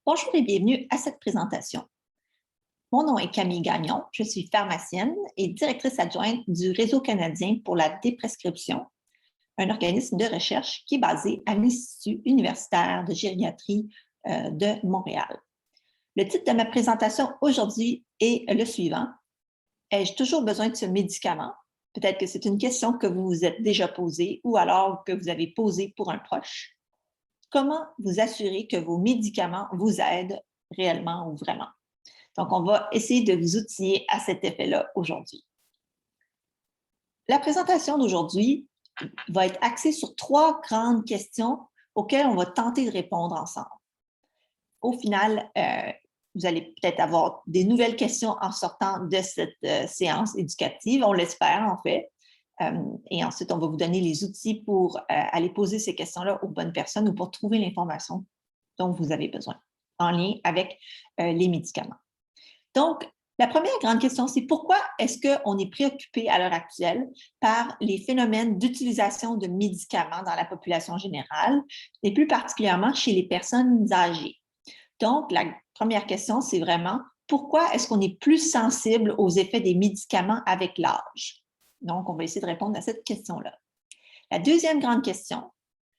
Bonjour et bienvenue à cette présentation. Mon nom est Camille Gagnon, je suis pharmacienne et directrice adjointe du Réseau canadien pour la déprescription, un organisme de recherche qui est basé à l'Institut universitaire de gériatrie de Montréal. Le titre de ma présentation aujourd'hui est le suivant. Ai-je toujours besoin de ce médicament? Peut-être que c'est une question que vous vous êtes déjà posée ou alors que vous avez posée pour un proche. Comment vous assurer que vos médicaments vous aident réellement ou vraiment? Donc, on va essayer de vous outiller à cet effet-là aujourd'hui. La présentation d'aujourd'hui va être axée sur 3 grandes questions auxquelles on va tenter de répondre ensemble. Au final, vous allez peut-être avoir des nouvelles questions en sortant de cette séance éducative, on l'espère en fait. Et ensuite, on va vous donner les outils pour aller poser ces questions-là aux bonnes personnes ou pour trouver l'information dont vous avez besoin en lien avec les médicaments. Donc, la première grande question, c'est pourquoi est-ce qu'on est préoccupé à l'heure actuelle par les phénomènes d'utilisation de médicaments dans la population générale et plus particulièrement chez les personnes âgées? Donc, la première question, c'est vraiment pourquoi est-ce qu'on est plus sensible aux effets des médicaments avec l'âge? Donc, on va essayer de répondre à cette question-là. La deuxième grande question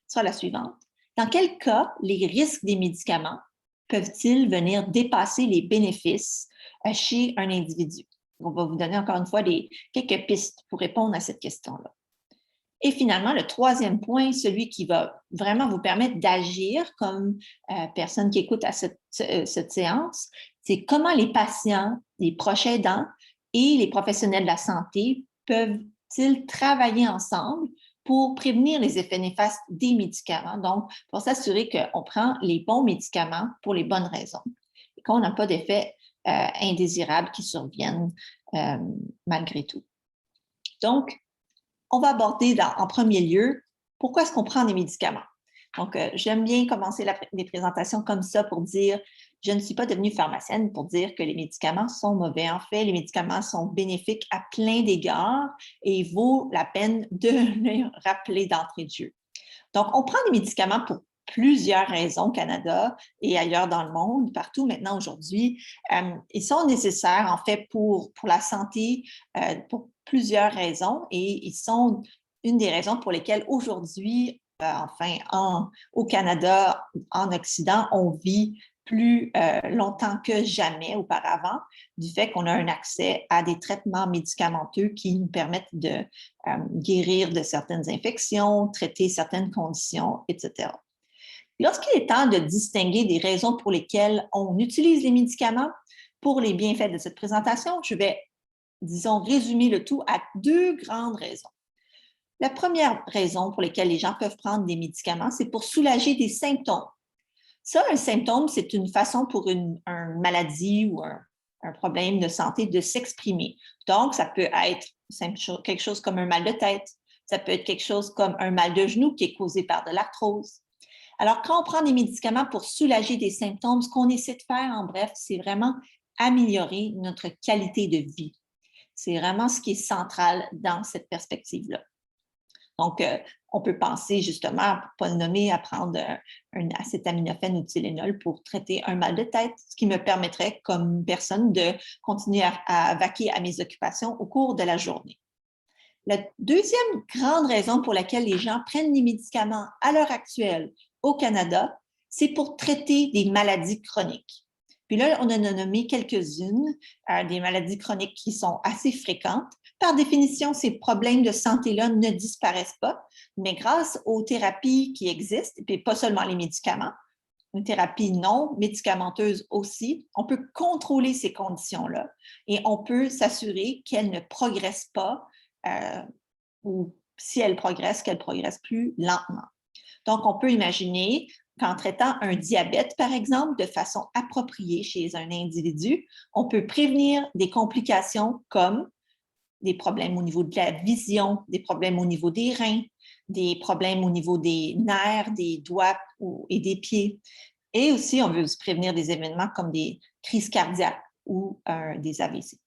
sera la suivante. Dans quel cas les risques des médicaments peuvent-ils venir dépasser les bénéfices chez un individu? On va vous donner encore une fois quelques pistes pour répondre à cette question-là. Et finalement, le troisième point, celui qui va vraiment vous permettre d'agir comme personne qui écoute à cette séance, c'est comment les patients, les proches aidants et les professionnels de la santé peuvent-ils travailler ensemble pour prévenir les effets néfastes des médicaments, donc pour s'assurer qu'on prend les bons médicaments pour les bonnes raisons et qu'on n'a pas d'effets indésirables qui surviennent malgré tout. Donc, on va aborder en premier lieu pourquoi est-ce qu'on prend des médicaments. Donc, j'aime bien commencer les présentations comme ça pour dire je ne suis pas devenue pharmacienne pour dire que les médicaments sont mauvais. En fait, les médicaments sont bénéfiques à plein d'égards et il vaut la peine de les rappeler d'entrée de jeu. Donc, on prend des médicaments pour plusieurs raisons au Canada et ailleurs dans le monde, partout maintenant aujourd'hui. Ils sont nécessaires, en fait, pour la santé pour plusieurs raisons et ils sont une des raisons pour lesquelles aujourd'hui, au Canada, en Occident, on vit plus longtemps que jamais auparavant, du fait qu'on a un accès à des traitements médicamenteux qui nous permettent de guérir de certaines infections, traiter certaines conditions, etc. Lorsqu'il est temps de distinguer des raisons pour lesquelles on utilise les médicaments, pour les bienfaits de cette présentation, je vais, disons, résumer le tout à 2 grandes raisons. La première raison pour laquelle les gens peuvent prendre des médicaments, c'est pour soulager des symptômes. Ça, un symptôme, c'est une façon pour une maladie ou un problème de santé de s'exprimer. Donc, ça peut être quelque chose comme un mal de tête, ça peut être quelque chose comme un mal de genou qui est causé par de l'arthrose. Alors, quand on prend des médicaments pour soulager des symptômes, ce qu'on essaie de faire, en bref, c'est vraiment améliorer notre qualité de vie. C'est vraiment ce qui est central dans cette perspective-là. Donc, on peut penser justement, pour ne pas le nommer, à prendre un acétaminophène ou Tylenol pour traiter un mal de tête, ce qui me permettrait, comme personne, de continuer à vaquer à mes occupations au cours de la journée. La deuxième grande raison pour laquelle les gens prennent des médicaments à l'heure actuelle au Canada, c'est pour traiter des maladies chroniques. Puis là, on en a nommé quelques-unes, des maladies chroniques qui sont assez fréquentes. Par définition, ces problèmes de santé-là ne disparaissent pas, mais grâce aux thérapies qui existent, et pas seulement les médicaments, une thérapie non médicamenteuse aussi, on peut contrôler ces conditions-là et on peut s'assurer qu'elles ne progressent pas ou si elles progressent, qu'elles progressent plus lentement. Donc, on peut imaginer qu'en traitant un diabète, par exemple, de façon appropriée chez un individu, on peut prévenir des complications comme des problèmes au niveau de la vision, des problèmes au niveau des reins, des problèmes au niveau des nerfs, des doigts et des pieds. Et aussi, on veut se prévenir des événements comme des crises cardiaques ou des AVC.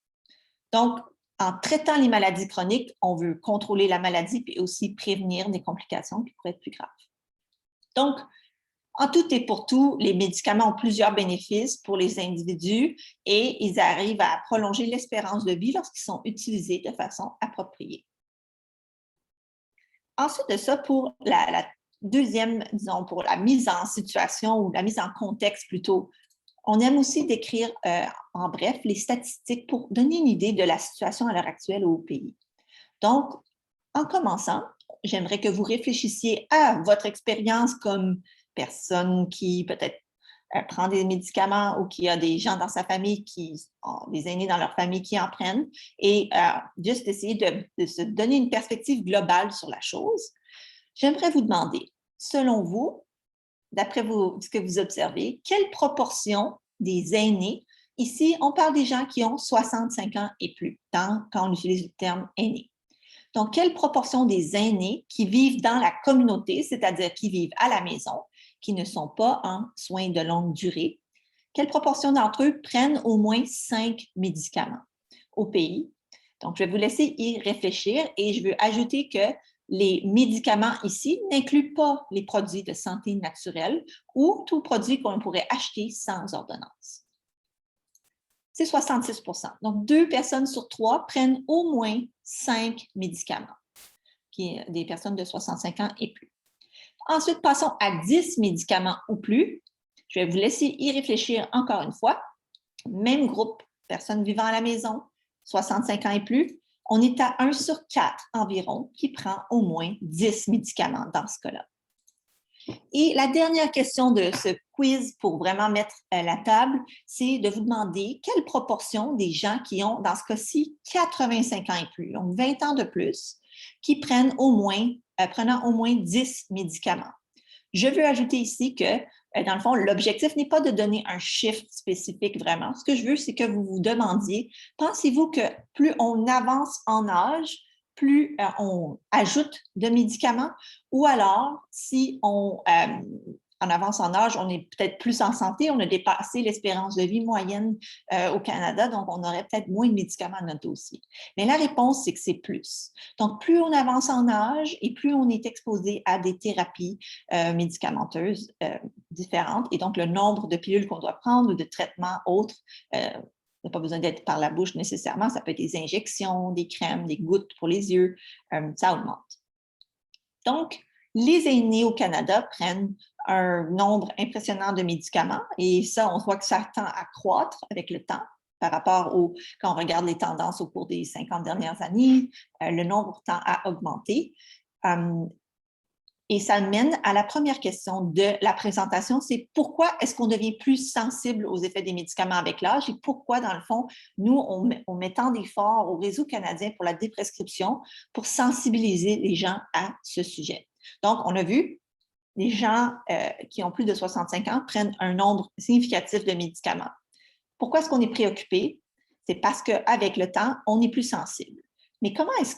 Donc, en traitant les maladies chroniques, on veut contrôler la maladie et aussi prévenir des complications qui pourraient être plus graves. Donc, En tout et pour tout, les médicaments ont plusieurs bénéfices pour les individus et ils arrivent à prolonger l'espérance de vie lorsqu'ils sont utilisés de façon appropriée. Ensuite de ça, pour la deuxième, disons, pour la mise en situation ou la mise en contexte plutôt, on aime aussi décrire en bref les statistiques pour donner une idée de la situation à l'heure actuelle au pays. Donc, en commençant, j'aimerais que vous réfléchissiez à votre expérience comme personne qui peut-être prend des médicaments ou qui a des gens dans sa famille des aînés dans leur famille qui en prennent et juste essayer de se donner une perspective globale sur la chose. J'aimerais vous demander, selon vous, d'après ce que vous observez, quelle proportion des aînés, ici, on parle des gens qui ont 65 ans et plus, quand on utilise le terme aîné. Donc, quelle proportion des aînés qui vivent dans la communauté, c'est-à-dire qui vivent à la maison, qui ne sont pas en soins de longue durée, quelle proportion d'entre eux prennent au moins 5 médicaments au pays? Donc, je vais vous laisser y réfléchir et je veux ajouter que les médicaments ici n'incluent pas les produits de santé naturelle ou tout produit qu'on pourrait acheter sans ordonnance. C'est 66 %. Donc, 2 personnes sur 3 prennent au moins 5 médicaments, des personnes de 65 ans et plus. Ensuite, passons à 10 médicaments ou plus. Je vais vous laisser y réfléchir encore une fois. Même groupe, personnes vivant à la maison, 65 ans et plus. On est à 1 sur 4 environ qui prend au moins 10 médicaments dans ce cas-là. Et la dernière question de ce quiz pour vraiment mettre la table, c'est de vous demander quelle proportion des gens qui ont, dans ce cas-ci, 85 ans et plus, donc 20 ans de plus, qui prennent prenant au moins 10 médicaments. Je veux ajouter ici que, dans le fond, l'objectif n'est pas de donner un chiffre spécifique vraiment. Ce que je veux, c'est que vous vous demandiez, pensez-vous que plus on avance en âge, plus on ajoute de médicaments, ou alors, si on avance en âge, on est peut-être plus en santé, on a dépassé l'espérance de vie moyenne au Canada, donc on aurait peut-être moins de médicaments à notre dossier. Mais la réponse, c'est que c'est plus. Donc, plus on avance en âge et plus on est exposé à des thérapies médicamenteuses différentes, et donc le nombre de pilules qu'on doit prendre ou de traitements autres n'a pas besoin d'être par la bouche nécessairement. Ça peut être des injections, des crèmes, des gouttes pour les yeux. Ça augmente. Donc, les aînés au Canada prennent un nombre impressionnant de médicaments et ça, on voit que ça tend à croître avec le temps par rapport quand on regarde les tendances au cours des 50 dernières années, le nombre tend à augmenter. Et ça mène à la première question de la présentation, c'est pourquoi est-ce qu'on devient plus sensible aux effets des médicaments avec l'âge et pourquoi, dans le fond, nous, on met tant d'efforts au Réseau canadien pour la déprescription pour sensibiliser les gens à ce sujet. Donc, on a vu, les gens qui ont plus de 65 ans prennent un nombre significatif de médicaments. Pourquoi est-ce qu'on est préoccupé? C'est parce qu'avec le temps, on est plus sensible. Mais comment est-ce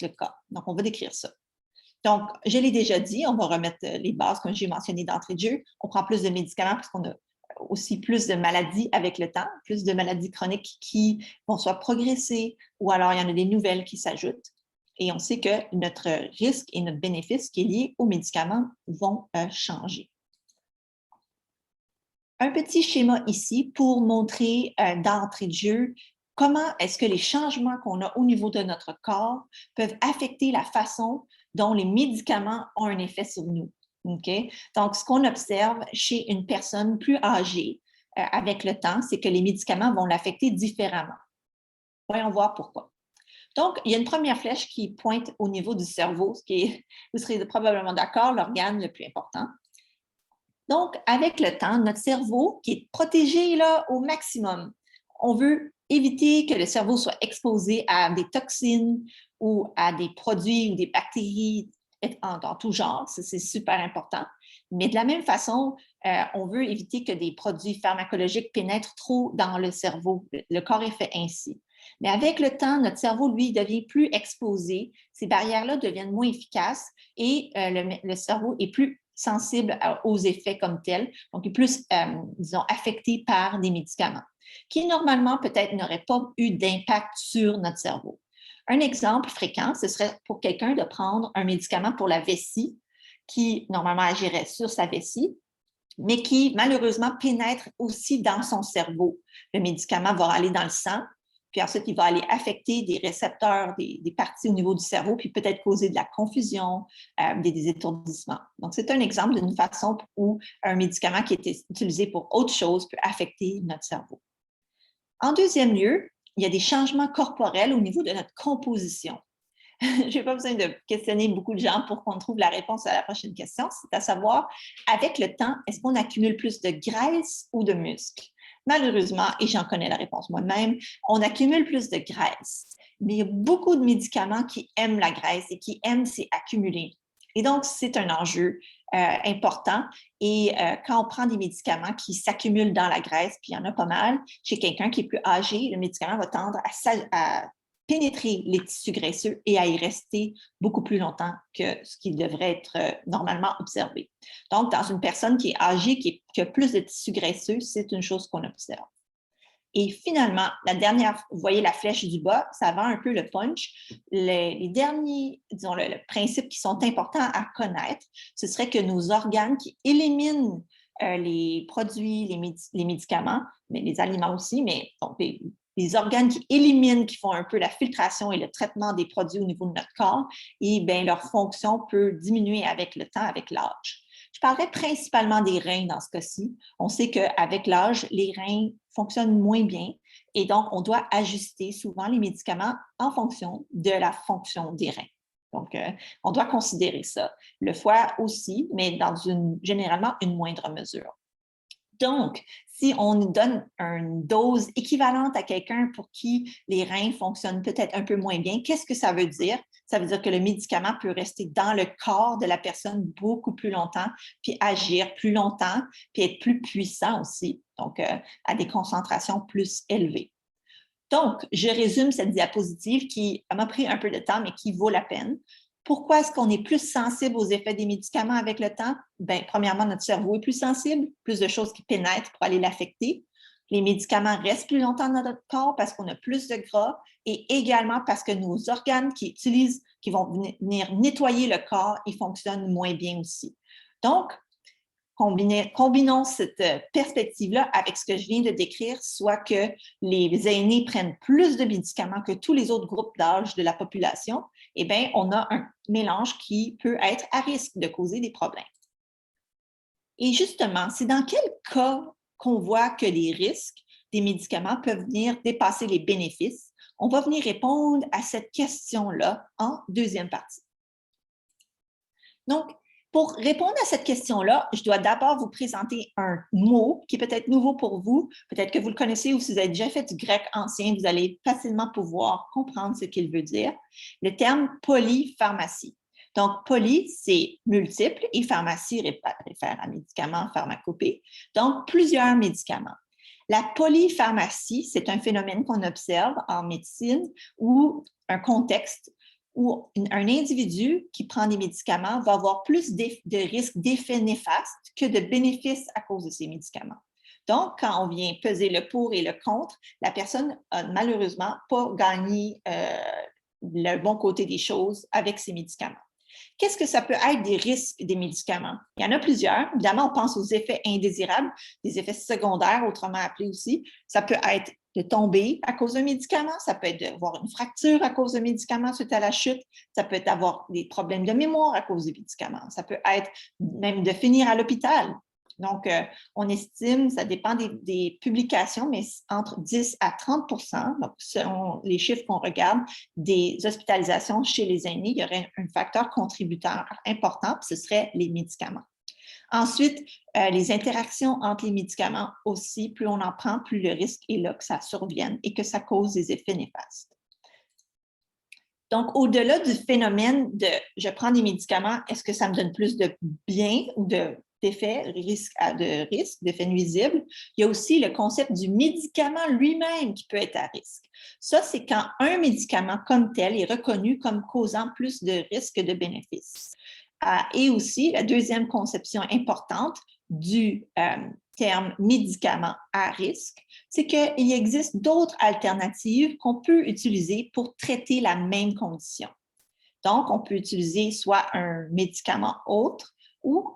le cas? Donc, on va décrire ça. Donc, je l'ai déjà dit, on va remettre les bases, comme j'ai mentionné d'entrée de jeu. On prend plus de médicaments parce qu'on a aussi plus de maladies avec le temps, plus de maladies chroniques qui vont soit progresser ou alors il y en a des nouvelles qui s'ajoutent. Et on sait que notre risque et notre bénéfice qui est lié aux médicaments vont changer. Un petit schéma ici pour montrer d'entrée de jeu comment est-ce que les changements qu'on a au niveau de notre corps peuvent affecter la façon dont les médicaments ont un effet sur nous. Okay? Donc, ce qu'on observe chez une personne plus âgée avec le temps, c'est que les médicaments vont l'affecter différemment. Voyons voir pourquoi. Donc, il y a une première flèche qui pointe au niveau du cerveau, ce qui est, vous serez probablement d'accord, l'organe le plus important. Donc, avec le temps, notre cerveau, qui est protégé là, au maximum, on veut éviter que le cerveau soit exposé à des toxines ou à des produits ou des bactéries en tout genre. Ça, c'est super important. Mais de la même façon, on veut éviter que des produits pharmacologiques pénètrent trop dans le cerveau. Le corps est fait ainsi. Mais avec le temps, notre cerveau, lui, devient plus exposé. Ces barrières-là deviennent moins efficaces et le cerveau est plus sensible aux effets comme tels, donc est plus, disons, affecté par des médicaments, qui normalement peut-être n'auraient pas eu d'impact sur notre cerveau. Un exemple fréquent, ce serait pour quelqu'un de prendre un médicament pour la vessie qui, normalement, agirait sur sa vessie, mais qui, malheureusement, pénètre aussi dans son cerveau. Le médicament va aller dans le sang, puis ensuite, il va aller affecter des récepteurs, des parties au niveau du cerveau, puis peut-être causer de la confusion, des étourdissements. Donc, c'est un exemple d'une façon où un médicament qui est utilisé pour autre chose peut affecter notre cerveau. En deuxième lieu, il y a des changements corporels au niveau de notre composition. Je n'ai pas besoin de questionner beaucoup de gens pour qu'on trouve la réponse à la prochaine question. C'est à savoir, avec le temps, est-ce qu'on accumule plus de graisse ou de muscles? Malheureusement, et j'en connais la réponse moi-même, on accumule plus de graisse. Mais il y a beaucoup de médicaments qui aiment la graisse et qui aiment s'y accumuler. Et donc, c'est un enjeu important. Et quand on prend des médicaments qui s'accumulent dans la graisse, puis il y en a pas mal, chez quelqu'un qui est plus âgé, le médicament va tendre à pénétrer les tissus graisseux et à y rester beaucoup plus longtemps que ce qui devrait être normalement observé. Donc, dans une personne qui est âgée, qui a plus de tissus graisseux, c'est une chose qu'on observe. Et finalement, la dernière, vous voyez la flèche du bas, ça vend un peu le punch. Les derniers, disons, le principes qui sont importants à connaître, ce serait que nos organes qui éliminent les produits, les médicaments, mais les aliments aussi, mais donc, les organes qui éliminent, qui font un peu la filtration et le traitement des produits au niveau de notre corps, et bien, leur fonction peut diminuer avec le temps, avec l'âge. Je parlerai principalement des reins dans ce cas-ci. On sait qu'avec l'âge, les reins fonctionnent moins bien et donc on doit ajuster souvent les médicaments en fonction de la fonction des reins. Donc, on doit considérer ça. Le foie aussi, mais dans généralement une moindre mesure. Donc, si on nous donne une dose équivalente à quelqu'un pour qui les reins fonctionnent peut-être un peu moins bien, qu'est-ce que ça veut dire? Ça veut dire que le médicament peut rester dans le corps de la personne beaucoup plus longtemps, puis agir plus longtemps, puis être plus puissant aussi, donc à des concentrations plus élevées. Donc, je résume cette diapositive qui m'a pris un peu de temps, mais qui vaut la peine. Pourquoi est-ce qu'on est plus sensible aux effets des médicaments avec le temps? Bien, premièrement, notre cerveau est plus sensible, plus de choses qui pénètrent pour aller l'affecter. Les médicaments restent plus longtemps dans notre corps parce qu'on a plus de gras et également parce que nos organes qui vont venir nettoyer le corps, ils fonctionnent moins bien aussi. Donc, combinons cette perspective-là avec ce que je viens de décrire, soit que les aînés prennent plus de médicaments que tous les autres groupes d'âge de la population, eh bien, on a un mélange qui peut être à risque de causer des problèmes. Et justement, c'est dans quel cas qu'on voit que les risques des médicaments peuvent venir dépasser les bénéfices? On va venir répondre à cette question-là en deuxième partie. Donc, pour répondre à cette question-là, je dois d'abord vous présenter un mot qui est peut-être nouveau pour vous, peut-être que vous le connaissez ou si vous avez déjà fait du grec ancien, vous allez facilement pouvoir comprendre ce qu'il veut dire. Le terme polypharmacie. Donc, poly, c'est multiple et pharmacie réfère à médicaments, pharmacopée. Donc, plusieurs médicaments. La polypharmacie, c'est un phénomène qu'on observe en médecine ou un contexte où un individu qui prend des médicaments va avoir plus de risques d'effets néfastes que de bénéfices à cause de ces médicaments. Donc, quand on vient peser le pour et le contre, la personne n'a malheureusement pas gagné le bon côté des choses avec ces médicaments. Qu'est-ce que ça peut être des risques des médicaments? Il y en a plusieurs. Évidemment, on pense aux effets indésirables, des effets secondaires, autrement appelés aussi. Ça peut être de tomber à cause d'un médicament, ça peut être d'avoir une fracture à cause d'un médicament suite à la chute, ça peut être d'avoir des problèmes de mémoire à cause des médicaments, ça peut être même de finir à l'hôpital. Donc, on estime, ça dépend des publications, mais entre 10 à 30 donc selon les chiffres qu'on regarde, des hospitalisations chez les aînés, il y aurait un facteur contributeur important, ce serait les médicaments. Ensuite, les interactions entre les médicaments aussi, plus on en prend, plus le risque est là que ça survienne et que ça cause des effets néfastes. Donc, au-delà du phénomène de « je prends des médicaments, est-ce que ça me donne plus de bien ou d'effets d'effets nuisibles », il y a aussi le concept du médicament lui-même qui peut être à risque. Ça, c'est quand un médicament comme tel est reconnu comme causant plus de risques que de bénéfices. Et aussi, la deuxième conception importante du terme médicament à risque, c'est qu'il existe d'autres alternatives qu'on peut utiliser pour traiter la même condition. Donc, on peut utiliser soit un médicament autre ou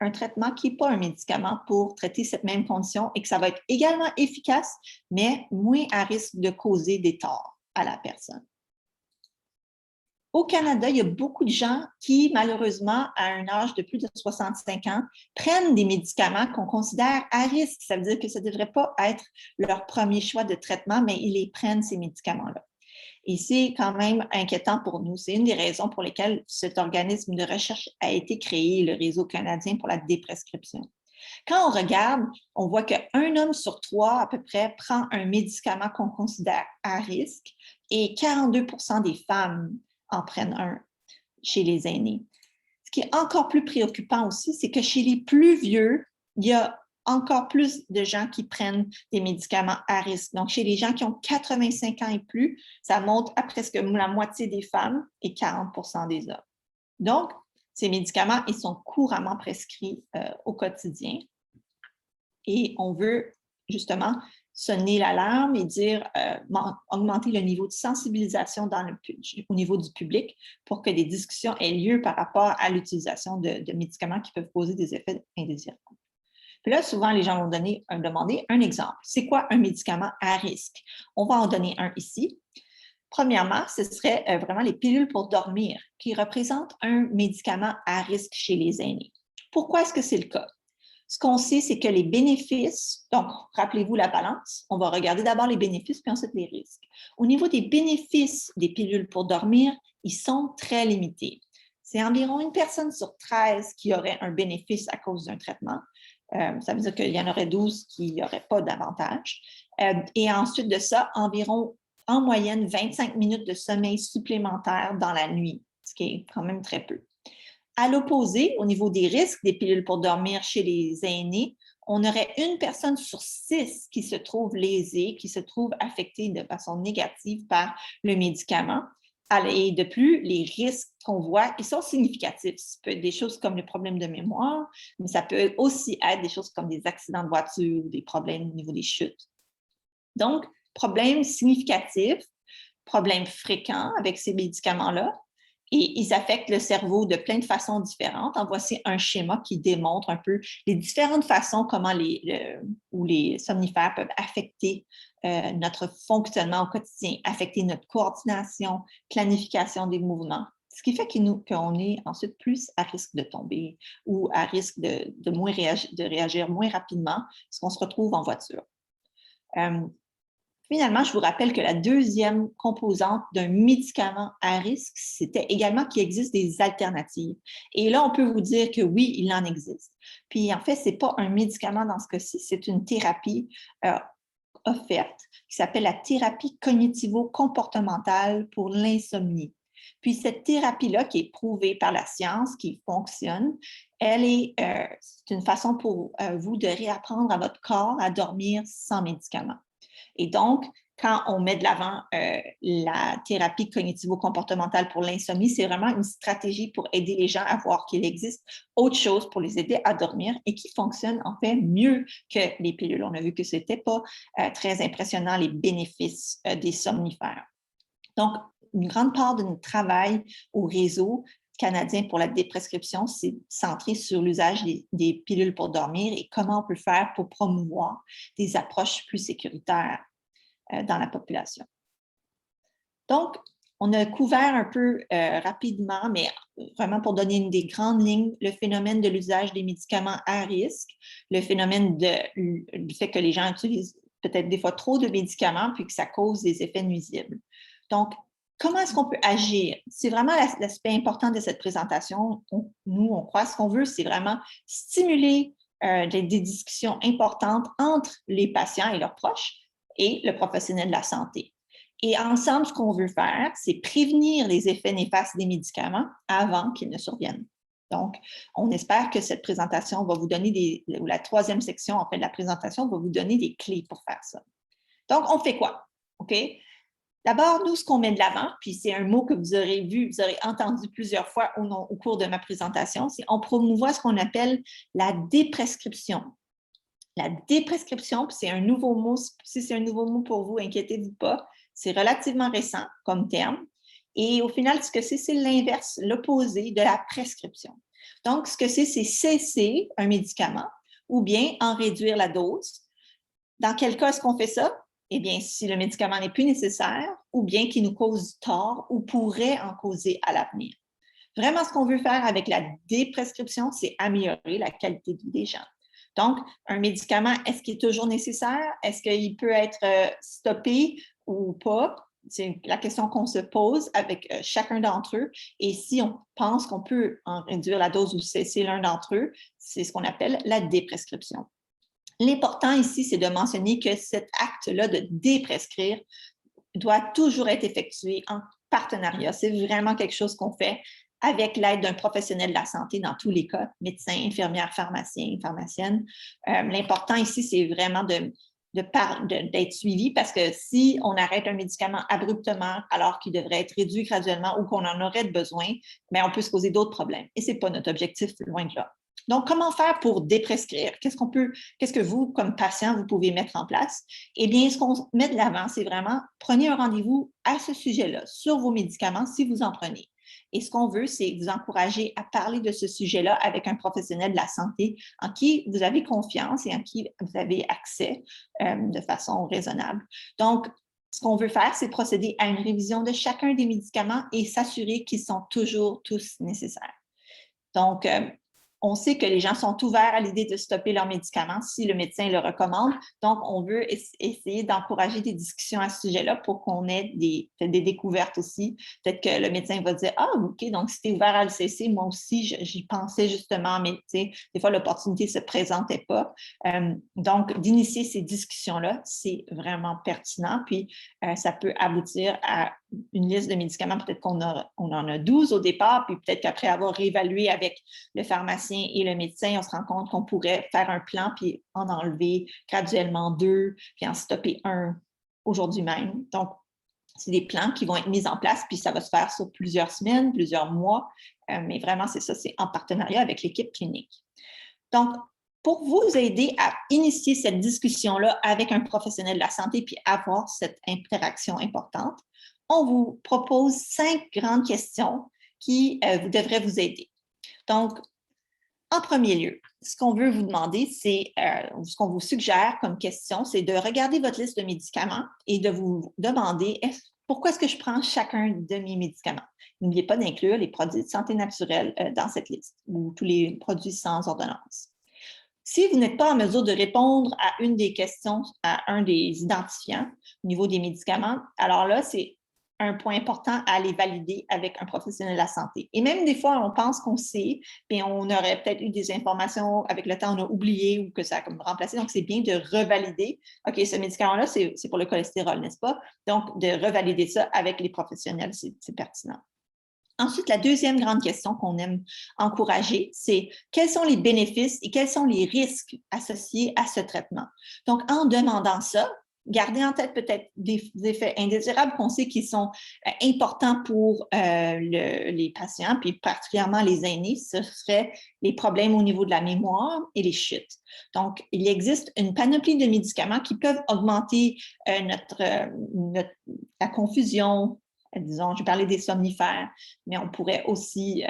un traitement qui n'est pas un médicament pour traiter cette même condition et que ça va être également efficace, mais moins à risque de causer des torts à la personne. Au Canada, il y a beaucoup de gens qui, malheureusement, à un âge de plus de 65 ans, prennent des médicaments qu'on considère à risque. Ça veut dire que ça ne devrait pas être leur premier choix de traitement, mais ils les prennent, ces médicaments-là. Et c'est quand même inquiétant pour nous. C'est une des raisons pour lesquelles cet organisme de recherche a été créé, le Réseau canadien pour la déprescription. Quand on regarde, on voit qu'un homme sur 3 à peu près prend un médicament qu'on considère à risque et 42 des femmes en prennent un chez les aînés. Ce qui est encore plus préoccupant aussi, c'est que chez les plus vieux, il y a encore plus de gens qui prennent des médicaments à risque. Donc, chez les gens qui ont 85 ans et plus, ça monte à presque la moitié des femmes et 40 des hommes. Donc, ces médicaments, ils sont couramment prescrits au quotidien. Et on veut justement sonner l'alarme et dire, augmenter le niveau de sensibilisation au niveau du public pour que des discussions aient lieu par rapport à l'utilisation de médicaments qui peuvent causer des effets indésirables. Puis là, souvent, les gens vont demander un exemple. C'est quoi un médicament à risque? On va en donner un ici. Premièrement, ce serait vraiment les pilules pour dormir qui représentent un médicament à risque chez les aînés. Pourquoi est-ce que c'est le cas? Ce qu'on sait, c'est que les bénéfices, donc rappelez-vous la balance, on va regarder d'abord les bénéfices puis ensuite les risques. Au niveau des bénéfices des pilules pour dormir, ils sont très limités. C'est environ une personne sur 13 qui aurait un bénéfice à cause d'un traitement. Ça veut dire qu'il y en aurait 12 qui n'auraient pas d'avantage. Et ensuite de ça, environ en moyenne 25 minutes de sommeil supplémentaire dans la nuit, ce qui est quand même très peu. À l'opposé, au niveau des risques des pilules pour dormir chez les aînés, on aurait une personne sur 6 qui se trouve lésée, qui se trouve affectée de façon négative par le médicament. Et de plus, les risques qu'on voit, ils sont significatifs. Ça peut être des choses comme les problèmes de mémoire, mais ça peut aussi être des choses comme des accidents de voiture ou des problèmes au niveau des chutes. Donc, problèmes significatifs, problèmes fréquents avec ces médicaments-là, et ils affectent le cerveau de plein de façons différentes. En voici un schéma qui démontre un peu les différentes façons comment les somnifères peuvent affecter notre fonctionnement au quotidien, affecter notre coordination, planification des mouvements, ce qui fait qu'on est ensuite plus à risque de tomber ou à risque de réagir moins rapidement parce qu'on se retrouve en voiture. Finalement, je vous rappelle que la deuxième composante d'un médicament à risque, c'était également qu'il existe des alternatives. Et là, on peut vous dire que oui, il en existe. Puis en fait, ce n'est pas un médicament dans ce cas-ci, c'est une thérapie offerte qui s'appelle la thérapie cognitivo-comportementale pour l'insomnie. Puis cette thérapie-là, qui est prouvée par la science, qui fonctionne, c'est une façon pour vous de réapprendre à votre corps à dormir sans médicaments. Et donc, quand on met de l'avant la thérapie cognitivo-comportementale pour l'insomnie, c'est vraiment une stratégie pour aider les gens à voir qu'il existe autre chose pour les aider à dormir et qui fonctionne en fait mieux que les pilules. On a vu que ce n'était pas très impressionnant les bénéfices des somnifères. Donc, une grande part de notre travail au réseau canadien pour la déprescription, c'est centré sur l'usage des pilules pour dormir et comment on peut faire pour promouvoir des approches plus sécuritaires dans la population. Donc, on a couvert un peu rapidement, mais vraiment pour donner des grandes lignes, le phénomène de l'usage des médicaments à risque, le phénomène du fait que les gens utilisent peut-être des fois trop de médicaments puis que ça cause des effets nuisibles. Donc, comment est-ce qu'on peut agir? C'est vraiment l'aspect important de cette présentation. Nous, on croit ce qu'on veut, c'est vraiment stimuler des discussions importantes entre les patients et leurs proches et le professionnel de la santé. Et ensemble, ce qu'on veut faire, c'est prévenir les effets néfastes des médicaments avant qu'ils ne surviennent. Donc, on espère que cette présentation va vous donner ou la troisième section, en fait, de la présentation va vous donner des clés pour faire ça. Donc, on fait quoi? OK? D'abord, nous, ce qu'on met de l'avant, puis c'est un mot que vous aurez entendu plusieurs fois au cours de ma présentation, c'est on promouvoit ce qu'on appelle la déprescription. La déprescription, puis c'est un nouveau mot, si c'est un nouveau mot pour vous, inquiétez-vous pas, c'est relativement récent comme terme. Et au final, ce que c'est l'inverse, l'opposé de la prescription. Donc, ce que c'est cesser un médicament ou bien en réduire la dose. Dans quel cas est-ce qu'on fait ça? Eh bien, si le médicament n'est plus nécessaire ou bien qu'il nous cause tort ou pourrait en causer à l'avenir. Vraiment, ce qu'on veut faire avec la déprescription, c'est améliorer la qualité de vie des gens. Donc, un médicament, est-ce qu'il est toujours nécessaire? Est-ce qu'il peut être stoppé ou pas? C'est la question qu'on se pose avec chacun d'entre eux. Et si on pense qu'on peut en réduire la dose ou cesser l'un d'entre eux, c'est ce qu'on appelle la déprescription. L'important ici, c'est de mentionner que cet acte-là de déprescrire doit toujours être effectué en partenariat. C'est vraiment quelque chose qu'on fait avec l'aide d'un professionnel de la santé dans tous les cas, médecin, infirmière, pharmacien, pharmacienne. L'important ici, c'est vraiment d'être suivi parce que si on arrête un médicament abruptement alors qu'il devrait être réduit graduellement ou qu'on en aurait besoin, bien, on peut se causer d'autres problèmes. Et ce n'est pas notre objectif, loin de là. Donc, comment faire pour déprescrire? Qu'est-ce que vous, comme patient, vous pouvez mettre en place? Eh bien, ce qu'on met de l'avant, c'est vraiment prenez un rendez-vous à ce sujet-là, sur vos médicaments, si vous en prenez. Et ce qu'on veut, c'est vous encourager à parler de ce sujet-là avec un professionnel de la santé en qui vous avez confiance et en qui vous avez accès de façon raisonnable. Donc, ce qu'on veut faire, c'est procéder à une révision de chacun des médicaments et s'assurer qu'ils sont toujours tous nécessaires. Donc, on sait que les gens sont ouverts à l'idée de stopper leurs médicaments si le médecin le recommande. Donc, on veut essayer d'encourager des discussions à ce sujet-là pour qu'on ait des découvertes aussi. Peut-être que le médecin va dire « Ah, OK, donc si tu es ouvert à le cesser, moi aussi, j'y pensais justement, mais des fois, l'opportunité ne se présentait pas. » Donc, d'initier ces discussions-là, c'est vraiment pertinent. Puis, ça peut aboutir à une liste de médicaments, peut-être qu'on en a 12 au départ, puis peut-être qu'après avoir réévalué avec le pharmacien et le médecin, on se rend compte qu'on pourrait faire un plan, puis en enlever graduellement 2, puis en stopper 1 aujourd'hui même. Donc, c'est des plans qui vont être mis en place, puis ça va se faire sur plusieurs semaines, plusieurs mois, mais vraiment, c'est ça, c'est en partenariat avec l'équipe clinique. Donc, pour vous aider à initier cette discussion-là avec un professionnel de la santé puis avoir cette interaction importante, on vous propose 5 grandes questions qui devraient vous aider. Donc, en premier lieu, ce qu'on veut vous demander, c'est, ce qu'on vous suggère comme question, c'est de regarder votre liste de médicaments et de vous demander pourquoi est-ce que je prends chacun de mes médicaments. N'oubliez pas d'inclure les produits de santé naturelle dans cette liste ou tous les produits sans ordonnance. Si vous n'êtes pas en mesure de répondre à une des questions, à un des identifiants au niveau des médicaments, alors là, c'est un point important à aller valider avec un professionnel de la santé. Et même des fois, on pense qu'on sait, puis on aurait peut-être eu des informations, avec le temps, on a oublié ou que ça a comme remplacé. Donc, c'est bien de revalider. OK, ce médicament-là, c'est pour le cholestérol, n'est-ce pas? Donc, de revalider ça avec les professionnels, c'est pertinent. Ensuite, la deuxième grande question qu'on aime encourager, c'est quels sont les bénéfices et quels sont les risques associés à ce traitement? Donc, en demandant ça, gardez en tête peut-être des effets indésirables qu'on sait qui sont importants pour les patients, puis particulièrement les aînés, ce serait les problèmes au niveau de la mémoire et les chutes. Donc, il existe une panoplie de médicaments qui peuvent augmenter la confusion. Disons, je parlais des somnifères, mais on pourrait aussi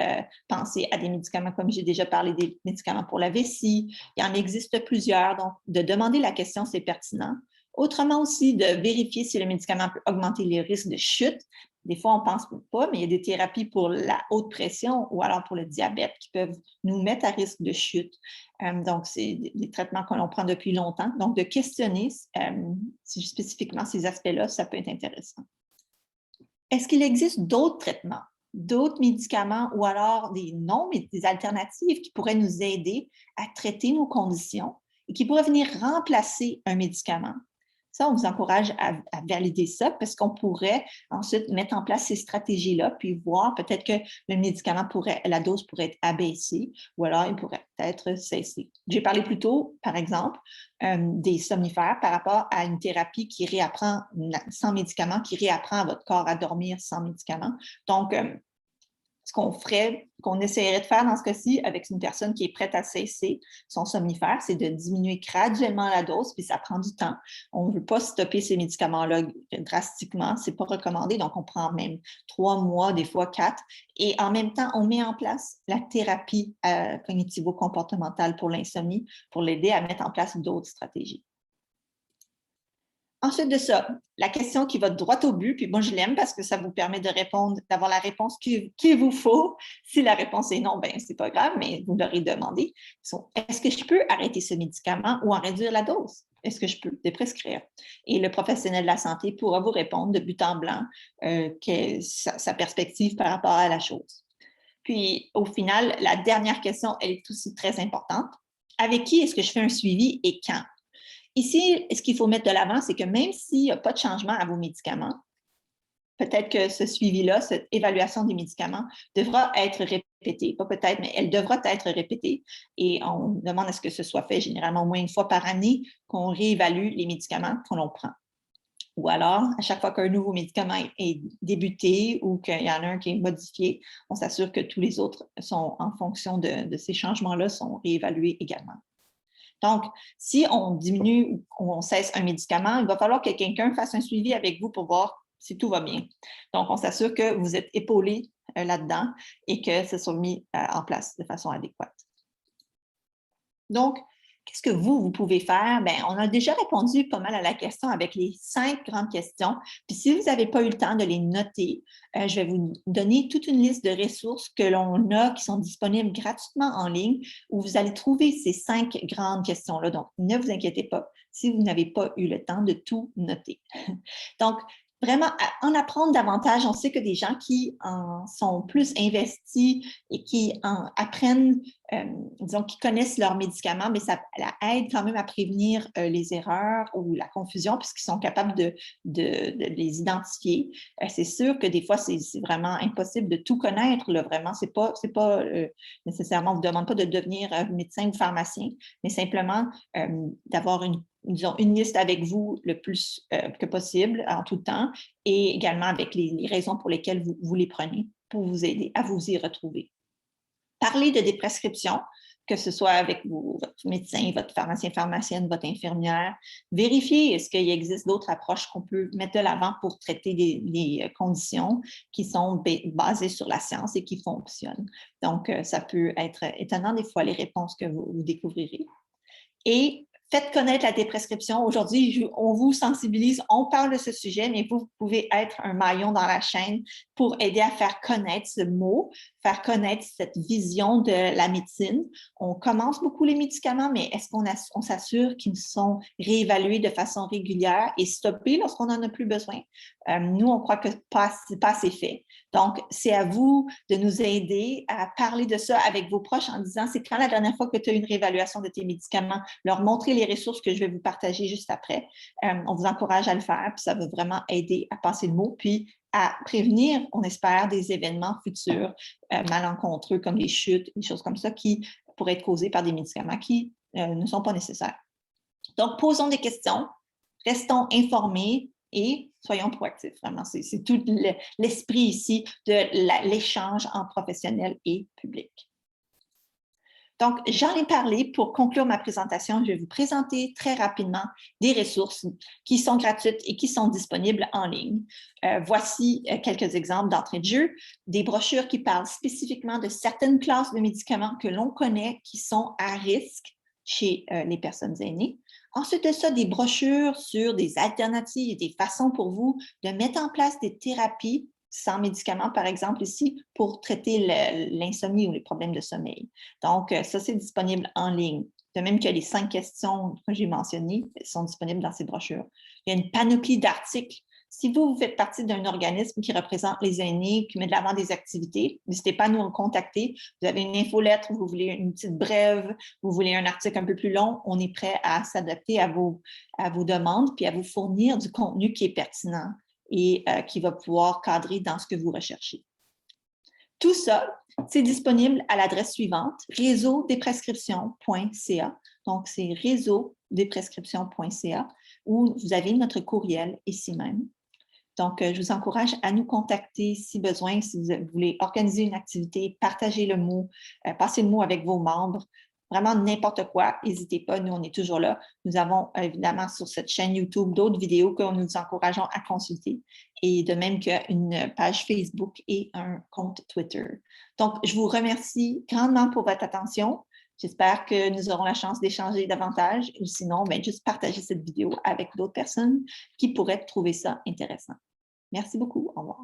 penser à des médicaments, comme j'ai déjà parlé des médicaments pour la vessie. Il y en existe plusieurs, donc de demander la question, c'est pertinent. Autrement aussi, de vérifier si le médicament peut augmenter les risques de chute. Des fois, on ne pense pas, mais il y a des thérapies pour la haute pression ou alors pour le diabète qui peuvent nous mettre à risque de chute. Donc, c'est des traitements que l'on prend depuis longtemps. Donc, de questionner spécifiquement ces aspects-là, ça peut être intéressant. Est-ce qu'il existe d'autres traitements, d'autres médicaments ou alors des alternatives qui pourraient nous aider à traiter nos conditions et qui pourraient venir remplacer un médicament? Ça, on vous encourage à valider ça parce qu'on pourrait ensuite mettre en place ces stratégies-là puis voir peut-être que le médicament la dose pourrait être abaissée ou alors il pourrait être cessé. J'ai parlé plus tôt, par exemple, des somnifères par rapport à une thérapie qui réapprend sans médicament, qui réapprend à votre corps à dormir sans médicament. Donc, Ce qu'on ferait, qu'on essaierait de faire dans ce cas-ci avec une personne qui est prête à cesser son somnifère, c'est de diminuer graduellement la dose, puis ça prend du temps. On ne veut pas stopper ces médicaments-là drastiquement, ce n'est pas recommandé, donc on prend même 3 mois, des fois 4. Et en même temps, on met en place la thérapie cognitivo-comportementale pour l'insomnie pour l'aider à mettre en place d'autres stratégies. Ensuite de ça, la question qui va droit au but, puis moi je l'aime parce que ça vous permet de répondre, d'avoir la réponse qu'il vous faut. Si la réponse est non, ben c'est pas grave, mais vous l'aurez demandé. Est-ce que je peux arrêter ce médicament ou en réduire la dose? Est-ce que je peux déprescrire? Et le professionnel de la santé pourra vous répondre de but en blanc sa perspective par rapport à la chose. Puis au final, la dernière question, elle est aussi très importante. Avec qui est-ce que je fais un suivi et quand? Ici, ce qu'il faut mettre de l'avant, c'est que même s'il n'y a pas de changement à vos médicaments, peut-être que ce suivi-là, cette évaluation des médicaments devra être répétée. Pas peut-être, mais elle devra être répétée. Et on demande à ce que ce soit fait généralement au moins une fois par année qu'on réévalue les médicaments que l'on prend. Ou alors, à chaque fois qu'un nouveau médicament est débuté ou qu'il y en a un qui est modifié, on s'assure que tous les autres sont en fonction de ces changements-là, sont réévalués également. Donc, si on diminue ou on cesse un médicament, il va falloir que quelqu'un fasse un suivi avec vous pour voir si tout va bien. Donc, on s'assure que vous êtes épaulé là-dedans et que ça soit mis en place de façon adéquate. Donc, qu'est-ce que vous pouvez faire? Bien, on a déjà répondu pas mal à la question avec les 5 grandes questions. Puis si vous n'avez pas eu le temps de les noter, je vais vous donner toute une liste de ressources que l'on a qui sont disponibles gratuitement en ligne où vous allez trouver ces 5 grandes questions-là. Donc, ne vous inquiétez pas si vous n'avez pas eu le temps de tout noter. Donc, vraiment, en apprendre davantage. On sait que des gens qui en sont plus investis et qui en apprennent, disons, qui connaissent leurs médicaments, mais ça aide quand même à prévenir les erreurs ou la confusion puisqu'ils sont capables de les identifier. C'est sûr que des fois, c'est vraiment impossible de tout connaître. Là, vraiment, c'est pas nécessairement, on ne vous demande pas de devenir médecin ou pharmacien, mais simplement d'avoir disons, une liste avec vous le plus que possible en tout temps et également avec les raisons pour lesquelles vous les prenez pour vous aider à vous y retrouver. Parlez de des prescriptions, que ce soit avec votre médecin, votre pharmacien, pharmacienne, votre infirmière. Vérifiez est-ce qu'il existe d'autres approches qu'on peut mettre de l'avant pour traiter des conditions qui sont basées sur la science et qui fonctionnent. Donc, ça peut être étonnant des fois les réponses que vous découvrirez. Et faites connaître la déprescription. Aujourd'hui, on vous sensibilise, on parle de ce sujet, mais vous pouvez être un maillon dans la chaîne pour aider à faire connaître ce mot, faire connaître cette vision de la médecine. On commence beaucoup les médicaments, mais est-ce qu'on s'assure qu'ils sont réévalués de façon régulière et stoppés lorsqu'on n'en a plus besoin? Nous, on croit que ce n'est pas assez fait. Donc, c'est à vous de nous aider à parler de ça avec vos proches en disant, c'est quand la dernière fois que tu as eu une réévaluation de tes médicaments, leur montrer les ressources que je vais vous partager juste après. On vous encourage à le faire, puis ça va vraiment aider à passer le mot, puis à prévenir, on espère, des événements futurs malencontreux comme les chutes, des choses comme ça qui pourraient être causées par des médicaments qui ne sont pas nécessaires. Donc, posons des questions, restons informés et soyons proactifs. Vraiment, c'est tout l'esprit ici de l'échange en professionnel et public. Donc, j'en ai parlé. Pour conclure ma présentation, je vais vous présenter très rapidement des ressources qui sont gratuites et qui sont disponibles en ligne. Voici quelques exemples d'entrée de jeu, des brochures qui parlent spécifiquement de certaines classes de médicaments que l'on connaît qui sont à risque chez les personnes aînées. Ensuite de ça, des brochures sur des alternatives et des façons pour vous de mettre en place des thérapies sans médicaments, par exemple, ici, pour traiter l'insomnie ou les problèmes de sommeil. Donc, ça, c'est disponible en ligne. De même que les 5 questions que j'ai mentionnées sont disponibles dans ces brochures. Il y a une panoplie d'articles. Si vous faites partie d'un organisme qui représente les aînés, qui met de l'avant des activités, n'hésitez pas à nous contacter. Vous avez une infolettre, vous voulez une petite brève, vous voulez un article un peu plus long, on est prêt à s'adapter à vos demandes puis à vous fournir du contenu qui est pertinent et qui va pouvoir cadrer dans ce que vous recherchez. Tout ça, c'est disponible à l'adresse suivante, réseaudesprescriptions.ca. Donc, c'est réseaudesprescriptions.ca où vous avez notre courriel ici même. Donc, je vous encourage à nous contacter si besoin, si vous voulez organiser une activité, partager le mot, passer le mot avec vos membres. Vraiment n'importe quoi, n'hésitez pas, nous, on est toujours là. Nous avons évidemment sur cette chaîne YouTube d'autres vidéos que nous encourageons à consulter, et de même qu'une page Facebook et un compte Twitter. Donc, je vous remercie grandement pour votre attention. J'espère que nous aurons la chance d'échanger davantage, ou sinon, juste partager cette vidéo avec d'autres personnes qui pourraient trouver ça intéressant. Merci beaucoup. Au revoir.